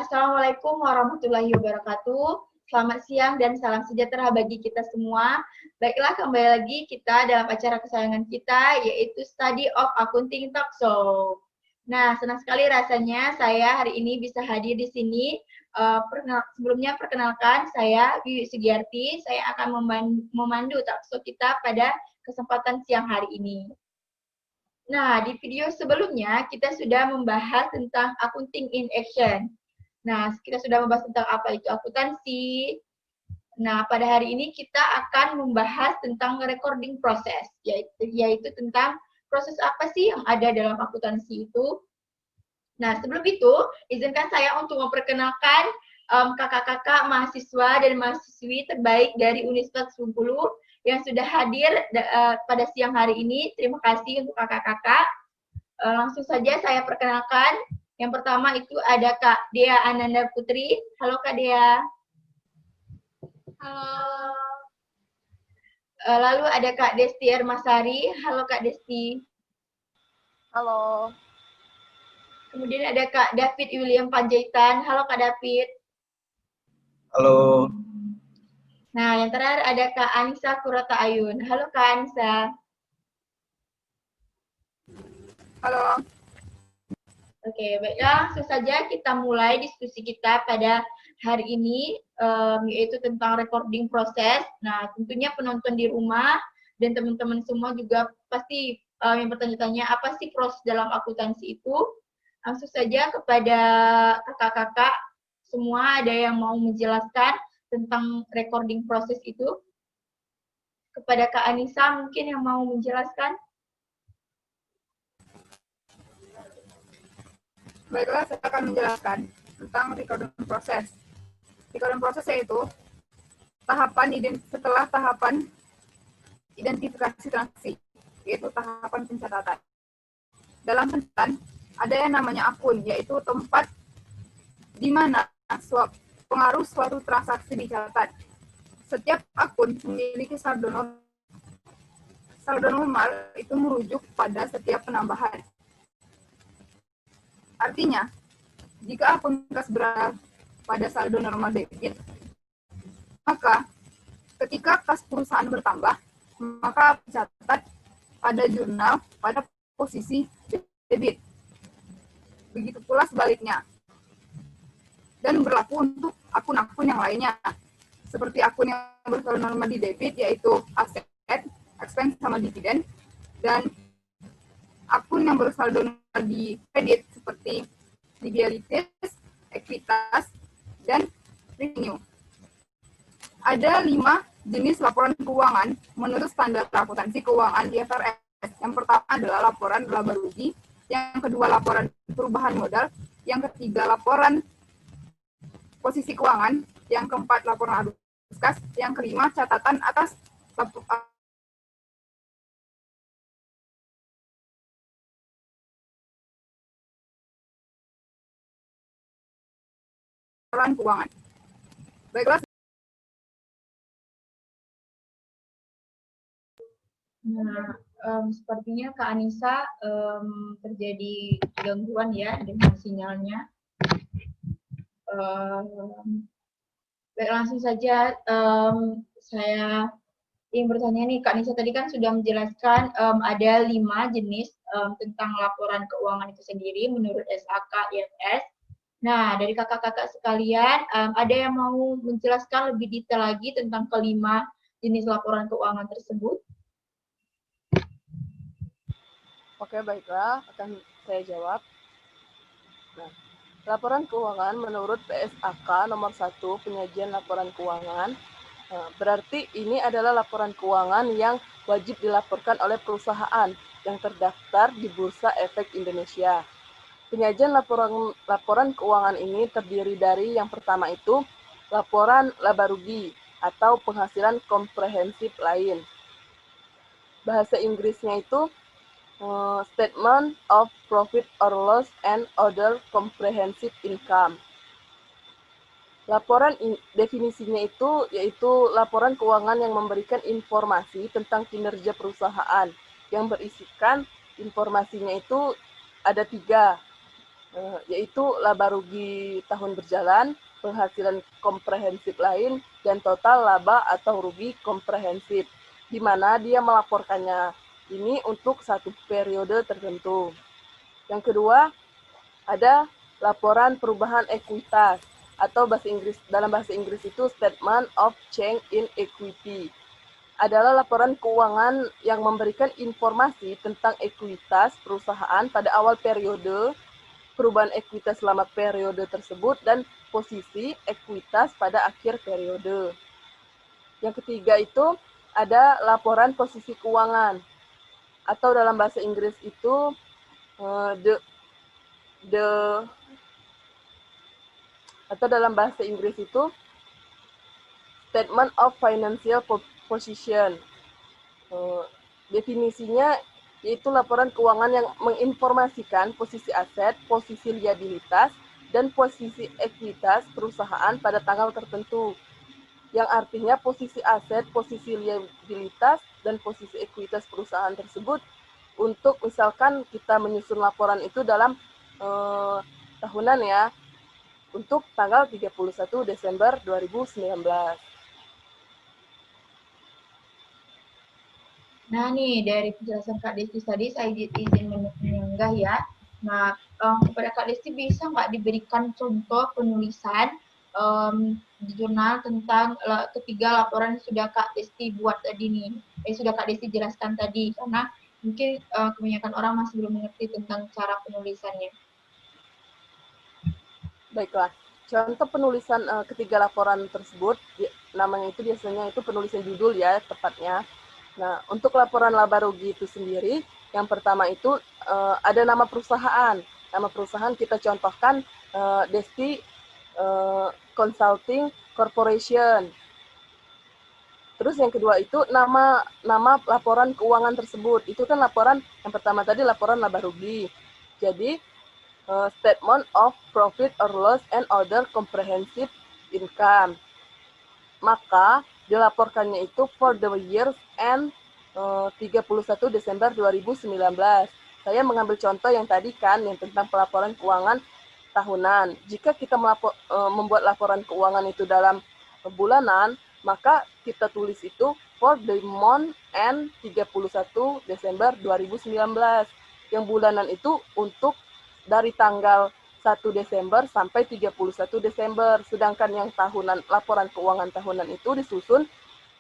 Assalamualaikum warahmatullahi wabarakatuh. Selamat siang dan salam sejahtera bagi kita semua. Baiklah, kembali lagi kita dalam acara kesayangan kita, yaitu Study of Accounting Talk Show. Nah, senang sekali rasanya saya hari ini bisa hadir di sini. Sebelumnya perkenalkan, saya Wiwi Sugiarti. Saya akan memandu talk show kita pada kesempatan siang hari ini. Nah, di video sebelumnya kita sudah membahas tentang accounting in action. Nah, kita sudah membahas tentang apa itu akuntansi. Nah, pada hari ini kita akan membahas tentang recording proses, yaitu tentang proses apa sih yang ada dalam akuntansi itu. Nah, sebelum itu, izinkan saya untuk memperkenalkan kakak-kakak mahasiswa dan mahasiswi terbaik dari Universitas Bengkulu yang sudah hadir pada siang hari ini. Terima kasih untuk kakak-kakak. Langsung saja saya perkenalkan. Yang pertama itu ada Kak Dea Ananda Putri. Halo Kak Dea. Halo. Lalu ada Kak Desti Ermasari. Halo Kak Desti. Halo. Kemudian ada Kak David William Panjaitan. Halo Kak David. Halo. Nah, yang terakhir ada Kak Anissa Kurata Ayun. Halo Kak Anissa. Halo. Oke, baiklah, langsung saja kita mulai diskusi kita pada hari ini, yaitu tentang recording proses. Nah, tentunya penonton di rumah dan teman-teman semua juga pasti yang bertanya-tanya apa sih proses dalam akuntansi itu. Langsung saja kepada kakak-kakak semua, ada yang mau menjelaskan tentang recording proses itu? Kepada Kak Anissa mungkin yang mau menjelaskan? Baiklah, saya akan menjelaskan tentang recording proses. Recording proses yaitu setelah tahapan identifikasi transaksi, yaitu tahapan pencatatan. Dalam pencatatan, ada yang namanya akun, yaitu tempat di mana pengaruh suatu transaksi dicatat. Setiap akun memiliki saldo normal. Saldo normal itu merujuk pada setiap penambahan. Artinya, jika akun kas berada pada saldo normal debit, maka ketika kas perusahaan bertambah, maka tercatat pada jurnal pada posisi debit. Begitu pula sebaliknya. Dan berlaku untuk akun-akun yang lainnya. Seperti akun yang bersaldo normal di debit, yaitu aset, expense, sama dividen. Dan akun yang bersaldo normal di kredit seperti liabilities, ekuitas, dan revenue. Ada 5 jenis laporan keuangan menurut standar akuntansi keuangan IFRS. Yang pertama adalah laporan laba rugi, yang kedua laporan perubahan modal, yang ketiga laporan posisi keuangan, yang keempat laporan arus kas, yang kelima catatan atas laporan keuangan. Baiklah. Nah, sepertinya Kak Anissa terjadi gangguan ya dengan sinyalnya. Baik, langsung saja saya ingin bertanya nih, Kak Anissa tadi kan sudah menjelaskan ada 5 jenis tentang laporan keuangan itu sendiri menurut SAK IFRS. Nah, dari kakak-kakak sekalian, ada yang mau menjelaskan lebih detail lagi tentang kelima jenis laporan keuangan tersebut? Oke, baiklah, akan saya jawab. Nah, laporan keuangan menurut PSAK nomor 1, penyajian laporan keuangan, berarti ini adalah laporan keuangan yang wajib dilaporkan oleh perusahaan yang terdaftar di Bursa Efek Indonesia. Penyajian laporan keuangan ini terdiri dari yang pertama itu laporan laba rugi atau penghasilan komprehensif lain. Bahasa Inggrisnya itu Statement of Profit or Loss and Other Comprehensive Income. Laporan definisinya itu yaitu laporan keuangan yang memberikan informasi tentang kinerja perusahaan yang berisikan informasinya itu ada 3. yaitu laba rugi tahun berjalan, penghasilan komprehensif lain, dan total laba atau rugi komprehensif, di mana dia melaporkannya ini untuk satu periode tertentu. Yang kedua, ada laporan perubahan ekuitas, atau dalam bahasa Inggris itu Statement of Change in Equity. Adalah laporan keuangan yang memberikan informasi tentang ekuitas perusahaan pada awal periode, perubahan ekuitas selama periode tersebut, dan posisi ekuitas pada akhir periode. Yang ketiga itu ada laporan posisi keuangan, atau dalam bahasa Inggris itu Statement of Financial Position. Definisinya yaitu laporan keuangan yang menginformasikan posisi aset, posisi liabilitas, dan posisi ekuitas perusahaan pada tanggal tertentu. Yang artinya posisi aset, posisi liabilitas, dan posisi ekuitas perusahaan tersebut untuk misalkan kita menyusun laporan itu dalam tahunan ya, untuk tanggal 31 Desember 2019. Nah nih, dari penjelasan Kak Desti tadi, saya izin menyanggah ya. Nah, kepada Kak Desti bisa nggak diberikan contoh penulisan di jurnal tentang ketiga laporan yang sudah Kak Desti buat tadi nih, sudah Kak Desti jelaskan tadi, karena mungkin kebanyakan orang masih belum mengerti tentang cara penulisannya. Baiklah, contoh penulisan ketiga laporan tersebut, namanya itu biasanya itu penulisan judul ya tepatnya. Nah, untuk laporan laba rugi itu sendiri, yang pertama itu ada nama perusahaan. Nama perusahaan kita contohkan Desti Consulting Corporation. Terus yang kedua itu nama laporan keuangan tersebut. Itu kan laporan yang pertama tadi laporan laba rugi. Jadi Statement of Profit or Loss and Other Comprehensive Income. Maka dilaporkannya itu for the years end 31 Desember 2019. Saya mengambil contoh yang tadi kan, yang tentang pelaporan keuangan tahunan. Jika kita membuat laporan keuangan itu dalam bulanan, maka kita tulis itu for the month end 31 Desember 2019. Yang bulanan itu untuk dari tanggal 1 Desember sampai 31 Desember. Sedangkan yang tahunan, laporan keuangan tahunan itu disusun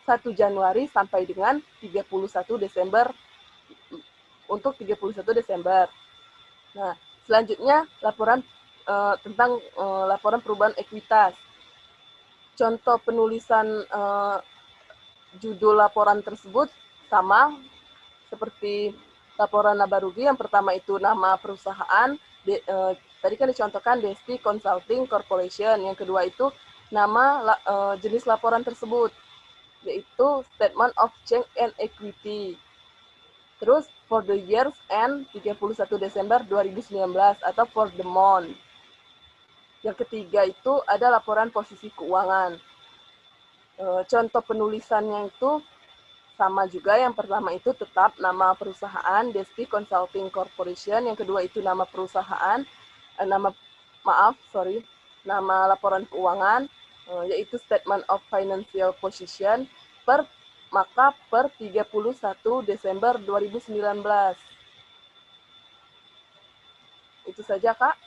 1 Januari sampai dengan 31 Desember, untuk 31 Desember. Nah, selanjutnya laporan tentang laporan perubahan ekuitas. Contoh penulisan judul laporan tersebut sama seperti laporan laba rugi. Yang pertama itu nama perusahaan, tadi kan dicontohkan Desti Consulting Corporation. Yang kedua itu nama jenis laporan tersebut, yaitu Statement of Change and Equity. Terus for the years end 31 Desember 2019 atau for the month. Yang ketiga itu ada laporan posisi keuangan. Contoh penulisannya itu sama juga. Yang pertama itu tetap nama perusahaan Desti Consulting Corporation. Yang kedua itu nama perusahaan, nama laporan keuangan, yaitu Statement of Financial Position maka per 31 Desember 2019. Itu saja, Kak.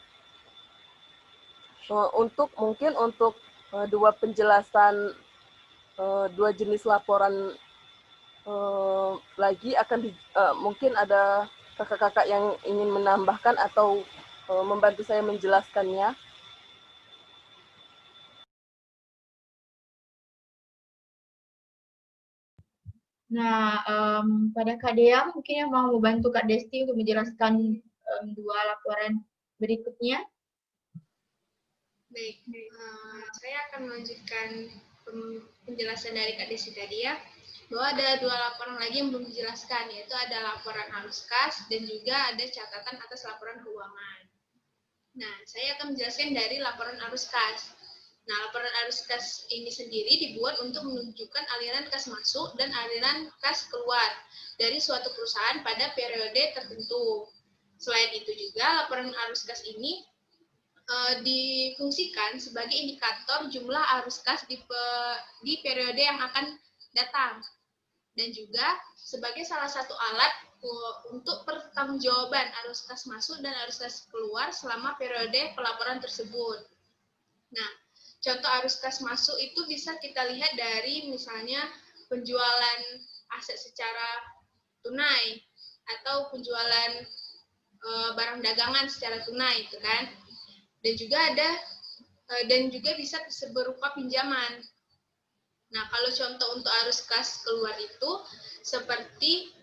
Mungkin untuk dua penjelasan dua jenis laporan lagi mungkin ada kakak-kakak yang ingin menambahkan atau membantu saya menjelaskannya. Nah, pada Kak Dea mungkin yang mau membantu Kak Desti untuk menjelaskan dua laporan berikutnya. Baik, saya akan melanjutkan penjelasan dari Kak Desti tadi ya, bahwa ada dua laporan lagi yang belum dijelaskan, yaitu ada laporan arus kas dan juga ada catatan atas laporan keuangan. Nah, saya akan menjelaskan dari laporan arus kas. Nah, laporan arus kas ini sendiri dibuat untuk menunjukkan aliran kas masuk dan aliran kas keluar dari suatu perusahaan pada periode tertentu. Selain itu juga, laporan arus kas ini difungsikan sebagai indikator jumlah arus kas di periode yang akan datang, dan juga sebagai salah satu alat untuk pertanggungjawaban arus kas masuk dan arus kas keluar selama periode pelaporan tersebut. Nah, contoh arus kas masuk itu bisa kita lihat dari misalnya penjualan aset secara tunai atau penjualan barang dagangan secara tunai, itu kan. Dan juga bisa berupa pinjaman. Nah, kalau contoh untuk arus kas keluar itu seperti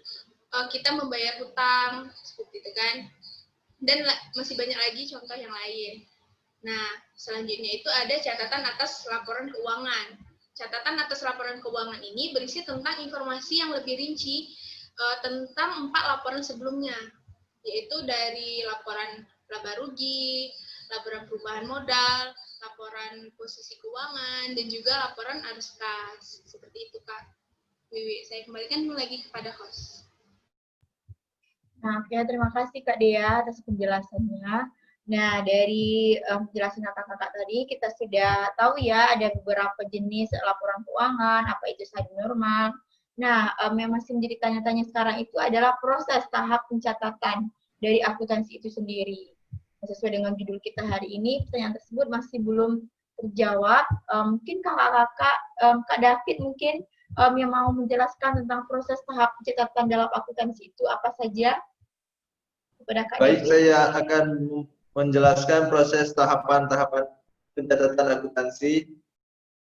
kita membayar hutang, seperti itu kan. Dan masih banyak lagi contoh yang lain. Nah, selanjutnya itu ada catatan atas laporan keuangan. Catatan atas laporan keuangan ini berisi tentang informasi yang lebih rinci tentang 4 laporan sebelumnya, yaitu dari laporan laba rugi, laporan perubahan modal, laporan posisi keuangan, dan juga laporan arus kas. Seperti itu, Kak. Wiwi, saya kembalikan lagi kepada host. Nah, oke, terima kasih Kak Dea atas penjelasannya. Nah, dari penjelasan kakak-kakak tadi, kita sudah tahu ya ada beberapa jenis laporan keuangan, apa itu saldo normal. Nah, yang masih menjadi tanya-tanya sekarang itu adalah proses tahap pencatatan dari akuntansi itu sendiri. Sesuai dengan judul kita hari ini, pertanyaan tersebut masih belum terjawab. Mungkin kakak-kakak, Kak David mungkin yang mau menjelaskan tentang proses tahap pencatatan dalam akuntansi itu apa saja? Kepada Kak Baik, David. saya akan menjelaskan proses tahapan-tahapan pencatatan akuntansi.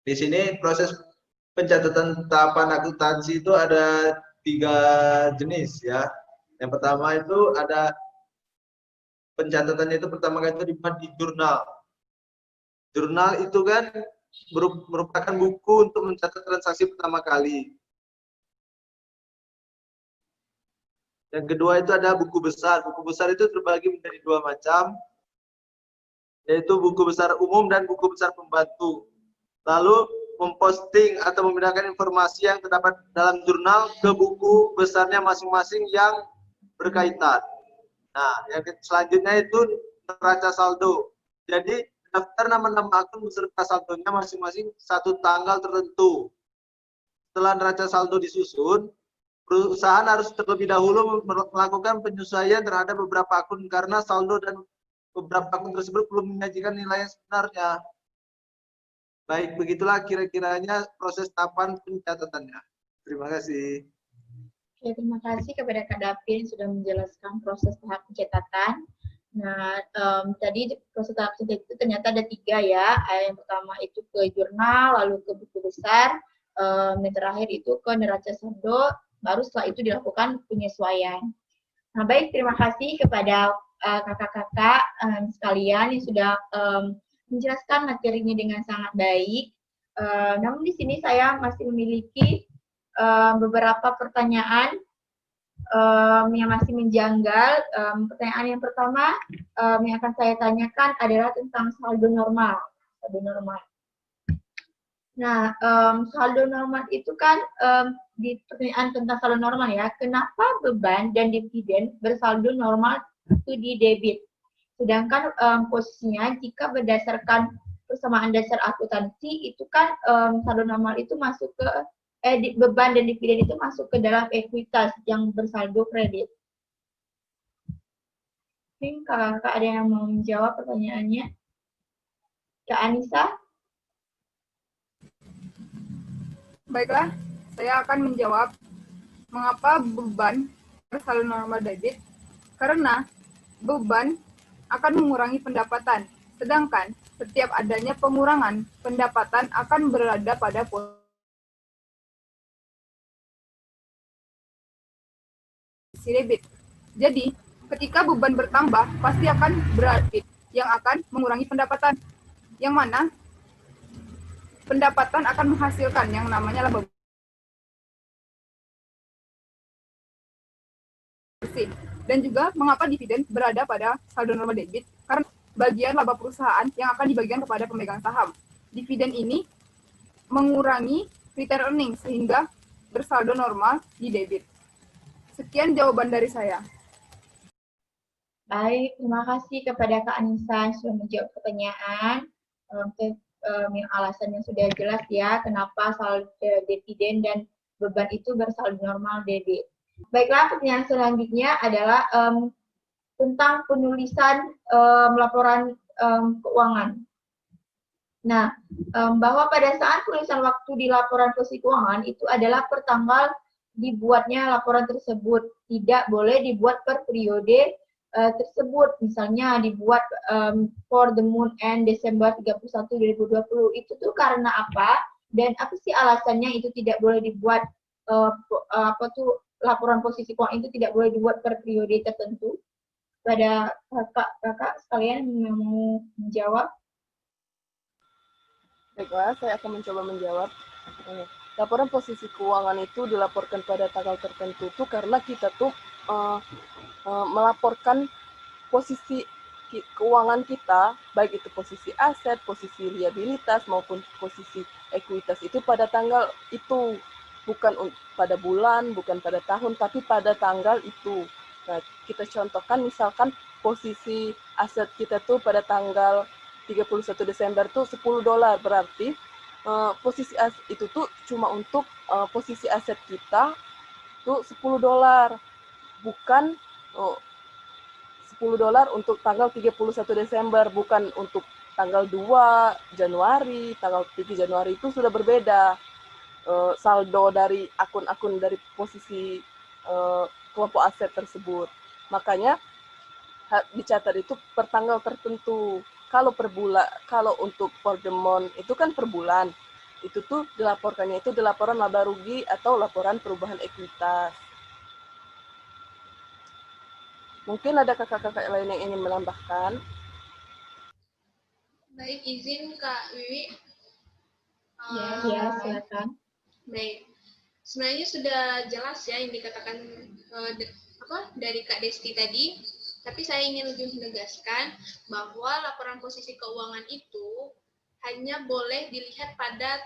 Di sini proses pencatatan tahapan akuntansi itu ada 3 jenis ya. Yang pertama itu ada pencatatannya itu pertama kali itu dibuat di jurnal. Jurnal itu kan merupakan buku untuk mencatat transaksi pertama kali. Yang kedua itu ada buku besar. Buku besar itu terbagi menjadi 2 macam, yaitu buku besar umum dan buku besar pembantu. Lalu memposting atau memindahkan informasi yang terdapat dalam jurnal ke buku besarnya masing-masing yang berkaitan. Nah, yang selanjutnya itu neraca saldo. Jadi daftar nama-nama akun beserta saldonya masing-masing satu tanggal tertentu. Setelah neraca saldo disusun, perusahaan harus terlebih dahulu melakukan penyesuaian terhadap beberapa akun karena saldo dan beberapa akun tersebut belum menyajikan nilai yang sebenarnya. Baik, begitulah kira-kiranya proses tahapan pencatatannya. Terima kasih. Oke, terima kasih kepada Kak David sudah menjelaskan proses tahap pencatatan. Nah, tadi proses tahap pencatatan itu ternyata ada 3 ya. Yang pertama itu ke jurnal, lalu ke buku besar, yang terakhir itu ke neraca saldo, baru setelah itu dilakukan penyesuaian. Nah, baik, terima kasih kepada kakak-kakak sekalian yang sudah menjelaskan materinya dengan sangat baik. Namun di sini saya masih memiliki beberapa pertanyaan yang masih menjanggal. Pertanyaan yang pertama yang akan saya tanyakan adalah tentang saldo normal. Saldo normal. Nah, saldo normal itu kan di pertanyaan tentang saldo normal ya, kenapa beban dan dividen bersaldo normal itu di debit? Sedangkan posisinya jika berdasarkan persamaan dasar akuntansi itu kan saldo normal itu masuk ke beban dan dividen itu masuk ke dalam ekuitas yang bersaldo kredit. Mungkin kakak ada yang mau menjawab pertanyaannya? Kak Anissa? Baiklah, saya akan menjawab mengapa beban bersaldo normal debit. Karena beban akan mengurangi pendapatan, sedangkan setiap adanya pengurangan pendapatan akan berada pada posisi debit. Jadi, ketika beban bertambah, pasti akan berarti yang akan mengurangi pendapatan. Yang mana pendapatan akan menghasilkan yang namanya laba bersih. Dan juga mengapa dividen berada pada saldo normal debit? Karena bagian laba perusahaan yang akan dibagikan kepada pemegang saham. Dividen ini mengurangi return earning sehingga bersaldo normal di debit. Sekian jawaban dari saya. Baik, terima kasih kepada Kak Anissa yang sudah menjawab pertanyaan. Yang alasannya sudah jelas ya, kenapa saldo dividen dan beban itu bersaldo normal debit. Baiklah, pertanyaan selanjutnya adalah tentang penulisan laporan keuangan. Nah, bahwa pada saat penulisan waktu di laporan posisi keuangan itu adalah per tanggal dibuatnya laporan tersebut, tidak boleh dibuat per periode tersebut. Misalnya dibuat for the month end Desember 31 2020. Itu tuh karena apa? Dan apa sih alasannya itu tidak boleh dibuat laporan posisi keuangan itu tidak boleh dibuat per periode tertentu? Pada kakak sekalian yang mau menjawab? Baiklah, saya akan mencoba menjawab. Laporan posisi keuangan itu dilaporkan pada tanggal tertentu tuh karena kita tuh melaporkan posisi keuangan kita, baik itu posisi aset, posisi liabilitas maupun posisi ekuitas itu pada tanggal itu, bukan pada bulan, bukan pada tahun, tapi pada tanggal itu. Nah, kita contohkan misalkan posisi aset kita tuh pada tanggal 31 Desember tuh $10, berarti posisi itu tuh cuma untuk posisi aset kita tuh $10, bukan $10 untuk tanggal 31 Desember, bukan untuk tanggal 2 Januari, tanggal 3 Januari itu sudah berbeda saldo dari akun-akun dari posisi kelompok aset tersebut. Makanya dicatat itu per tanggal tertentu. Kalau per bulan, kalau untuk for the month itu kan per bulan. Itu tuh dilaporkannya itu di laporan laba rugi atau laporan perubahan ekuitas. Mungkin ada kakak-kakak lain yang ingin menambahkan. Baik, izin Kak Wiwi. Ya, silakan. Baik, sebenarnya sudah jelas ya yang dikatakan dari Kak Desti tadi, tapi saya ingin lebih menegaskan bahwa laporan posisi keuangan itu hanya boleh dilihat pada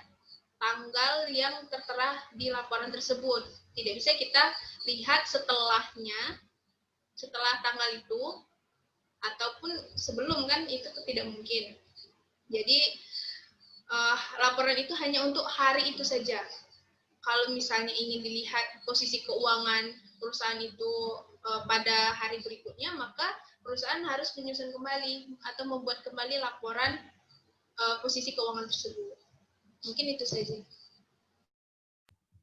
tanggal yang tertera di laporan tersebut. Tidak bisa kita lihat setelahnya, setelah tanggal itu, ataupun sebelum, kan itu tidak mungkin. Jadi laporan itu hanya untuk hari itu saja. Kalau misalnya ingin dilihat posisi keuangan perusahaan itu pada hari berikutnya, maka perusahaan harus menyusun kembali atau membuat kembali laporan posisi keuangan tersebut. Mungkin itu saja.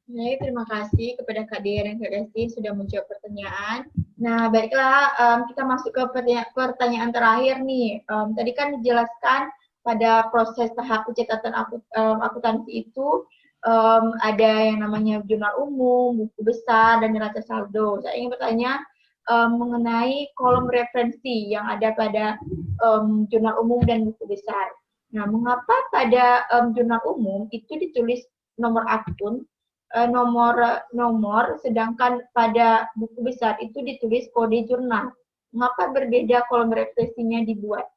Baik, terima kasih kepada Kak Dea dan Kak Desti sudah menjawab pertanyaan. Nah, baiklah, kita masuk ke pertanyaan terakhir nih. Tadi kan dijelaskan pada proses tahap pencatatan akuntansi itu ada yang namanya jurnal umum, buku besar, dan neraca saldo. Saya ingin bertanya mengenai kolom referensi yang ada pada jurnal umum dan buku besar. Nah, mengapa pada jurnal umum itu ditulis nomor akun, nomor, sedangkan pada buku besar itu ditulis kode jurnal? Mengapa berbeda kolom referensinya dibuat?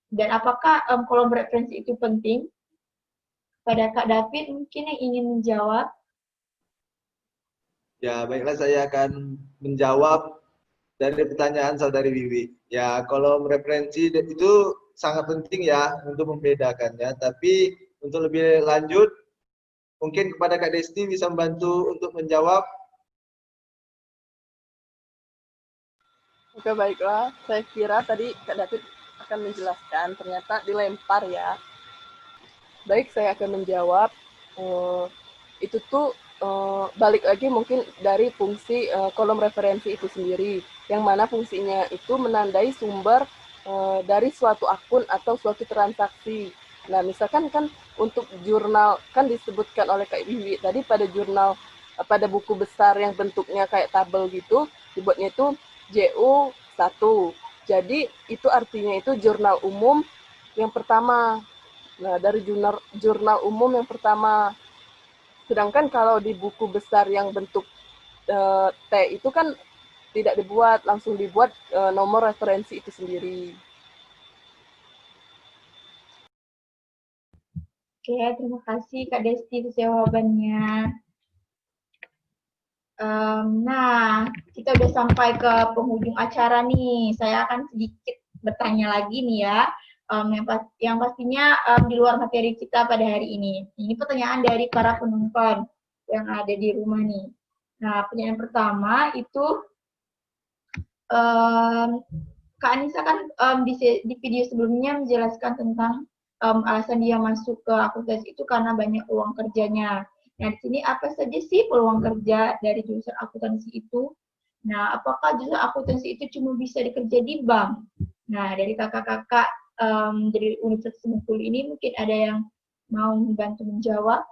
Dan apakah kolom referensi itu penting? Pada Kak David mungkin yang ingin menjawab. Ya, baiklah saya akan menjawab dari pertanyaan saudari Wiwi. Ya, kolom referensi itu sangat penting ya untuk membedakannya. Tapi untuk lebih lanjut, mungkin kepada Kak Desti bisa membantu untuk menjawab. Oke, baiklah. Saya kira tadi Kak David akan menjelaskan, ternyata dilempar ya. Baik, saya akan menjawab. Itu tuh balik lagi mungkin dari fungsi kolom referensi itu sendiri, yang mana fungsinya itu menandai sumber dari suatu akun atau suatu transaksi. Nah, misalkan kan untuk jurnal, kan disebutkan oleh Kak Wiwi tadi pada jurnal, pada buku besar yang bentuknya kayak tabel gitu, dibuatnya itu JU1. Jadi itu artinya itu jurnal umum yang pertama. Nah, dari jurnal umum yang pertama. Sedangkan kalau di buku besar yang bentuk T itu kan tidak dibuat, langsung dibuat nomor referensi itu sendiri. Oke, terima kasih Kak Desti atas jawabannya. Nah, kita udah sampai ke penghujung acara nih. Saya akan sedikit bertanya lagi nih ya. Yang pastinya di luar materi kita pada hari ini. Ini pertanyaan dari para penonton yang ada di rumah nih. Nah, pertanyaan pertama itu Kak Anissa kan di video sebelumnya menjelaskan tentang alasan dia masuk ke akuntansi itu karena banyak peluang kerjanya. Nah, di sini apa saja sih peluang kerja dari jurusan akuntansi itu? Nah, apakah jurusan akuntansi itu cuma bisa dikerja di bank? Nah, dari kakak-kakak dari Universitas Bengkulu ini mungkin ada yang mau membantu menjawab?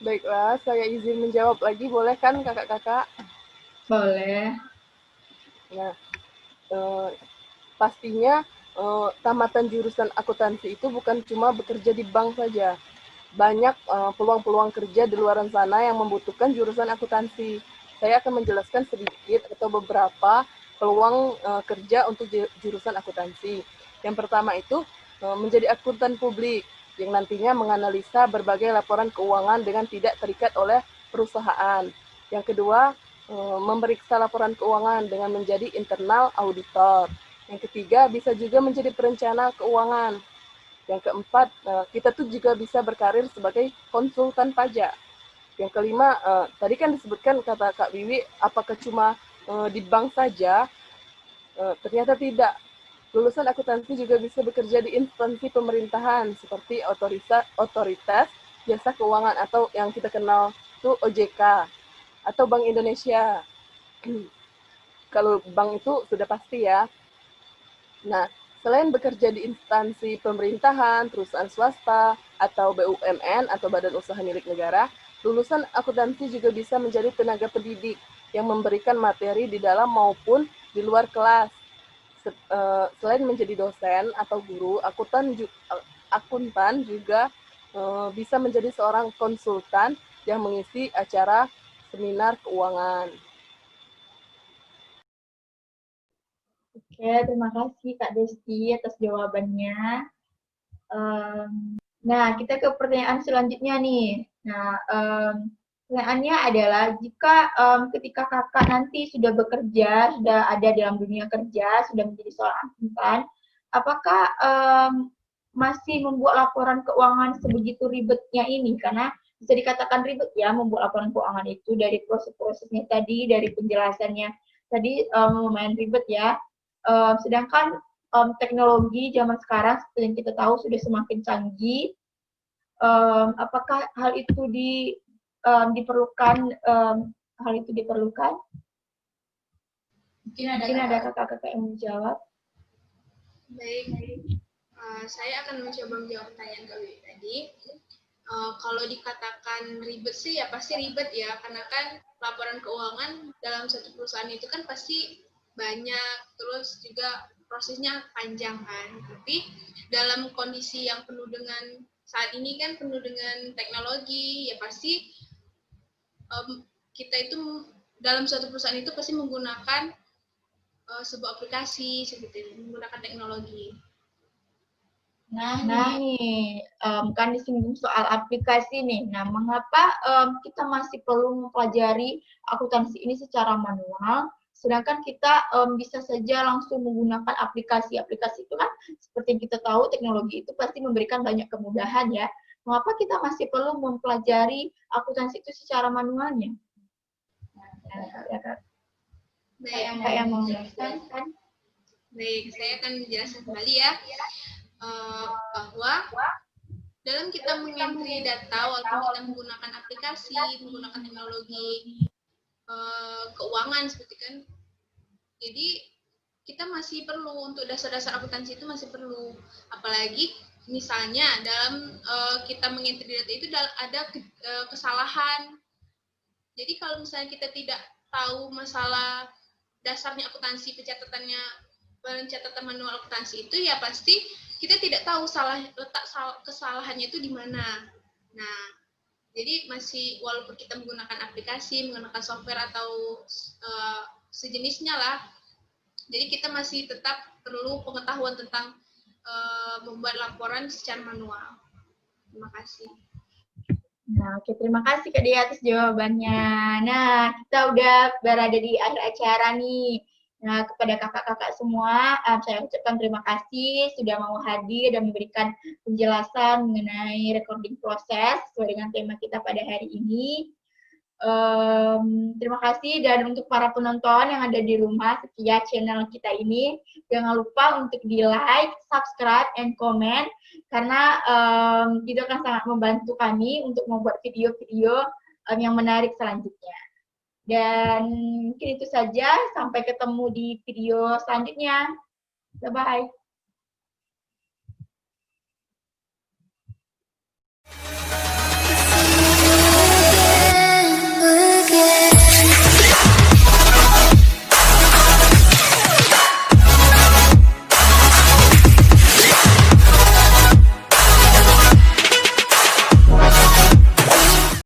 Baiklah, saya izin menjawab lagi, boleh kan kakak-kakak? Boleh. Nah, pastinya tamatan jurusan akuntansi itu bukan cuma bekerja di bank saja. Banyak peluang-peluang kerja di luar sana yang membutuhkan jurusan akuntansi. Saya akan menjelaskan sedikit atau beberapa peluang kerja untuk jurusan akuntansi. Yang pertama itu menjadi akuntan publik yang nantinya menganalisa berbagai laporan keuangan dengan tidak terikat oleh perusahaan. Yang kedua, memeriksa laporan keuangan dengan menjadi internal auditor. Yang ketiga, bisa juga menjadi perencana keuangan. Yang keempat, kita tuh juga bisa berkarir sebagai konsultan pajak. Yang kelima, tadi kan disebutkan kata Kak Wiwi, apakah cuma di bank saja? Ternyata tidak. Lulusan akuntansi juga bisa bekerja di instansi pemerintahan seperti otoritas jasa keuangan atau yang kita kenal itu OJK atau Bank Indonesia. Kalau bank itu sudah pasti ya. Nah, selain bekerja di instansi pemerintahan, perusahaan swasta, atau BUMN atau badan usaha milik negara, lulusan akuntansi juga bisa menjadi tenaga pendidik yang memberikan materi di dalam maupun di luar kelas. Selain menjadi dosen atau guru, akuntan juga bisa menjadi seorang konsultan yang mengisi acara seminar keuangan. Oke, terima kasih Kak Desti atas jawabannya. Nah, kita ke pertanyaan selanjutnya nih. Nah, pertanyaannya adalah jika ketika kakak nanti sudah bekerja, sudah ada dalam dunia kerja, sudah menjadi seorang akuntan, apakah masih membuat laporan keuangan sebegitu ribetnya ini? Karena bisa dikatakan ribet ya membuat laporan keuangan itu dari proses-prosesnya tadi, dari penjelasannya tadi lumayan ribet ya. Sedangkan teknologi zaman sekarang seperti yang kita tahu sudah semakin canggih. Apakah hal itu diperlukan? Hal itu diperlukan? Mungkin ada kakak-kakak yang menjawab. Baik, saya akan mencoba menjawab pertanyaan Kak Wiwi tadi. Kalau dikatakan ribet sih ya pasti ribet ya, karena kan laporan keuangan dalam satu perusahaan itu kan pasti banyak, terus juga prosesnya panjang kan. Tapi dalam kondisi yang penuh dengan saat ini kan penuh dengan teknologi, ya pasti kita itu dalam suatu perusahaan itu pasti menggunakan sebuah aplikasi seperti itu, menggunakan teknologi. Nah nih, kan disinggung soal aplikasi nih. Nah, mengapa kita masih perlu mempelajari akuntansi ini secara manual, sedangkan kita bisa saja langsung menggunakan aplikasi. Aplikasi itu kan seperti yang kita tahu, teknologi itu pasti memberikan banyak kemudahan ya. Mengapa kita masih perlu mempelajari akuntansi itu secara manualnya? Ya, Kak. Baik, Yang mau menjelaskan kan? Baik, saya akan menjelaskan kembali ya. Bahwa dalam kita mengentri data walaupun kita menggunakan aplikasi, menggunakan teknologi keuangan seperti kan, jadi kita masih perlu untuk dasar-dasar akuntansi itu masih perlu, apalagi misalnya dalam kita mengentri data itu ada kesalahan. Jadi kalau misalnya kita tidak tahu masalah dasarnya akuntansi, pencatatan manual akuntansi itu ya pasti kita tidak tahu letak kesalahannya itu di mana. Nah, jadi masih walaupun kita menggunakan aplikasi, menggunakan software atau sejenisnya lah, jadi kita masih tetap perlu pengetahuan tentang membuat laporan secara manual. Terima kasih. Nah, oke, terima kasih Kak Dia atas jawabannya. Nah, kita udah berada di akhir acara nih. Nah, kepada kakak-kakak semua, saya ucapkan terima kasih sudah mau hadir dan memberikan penjelasan mengenai recording proses sesuai dengan tema kita pada hari ini. Terima kasih, dan untuk para penonton yang ada di rumah setia channel kita ini, jangan lupa untuk di like, subscribe, and comment karena itu akan sangat membantu kami untuk membuat video-video yang menarik selanjutnya. Dan mungkin itu saja, sampai ketemu di video selanjutnya. Bye-bye.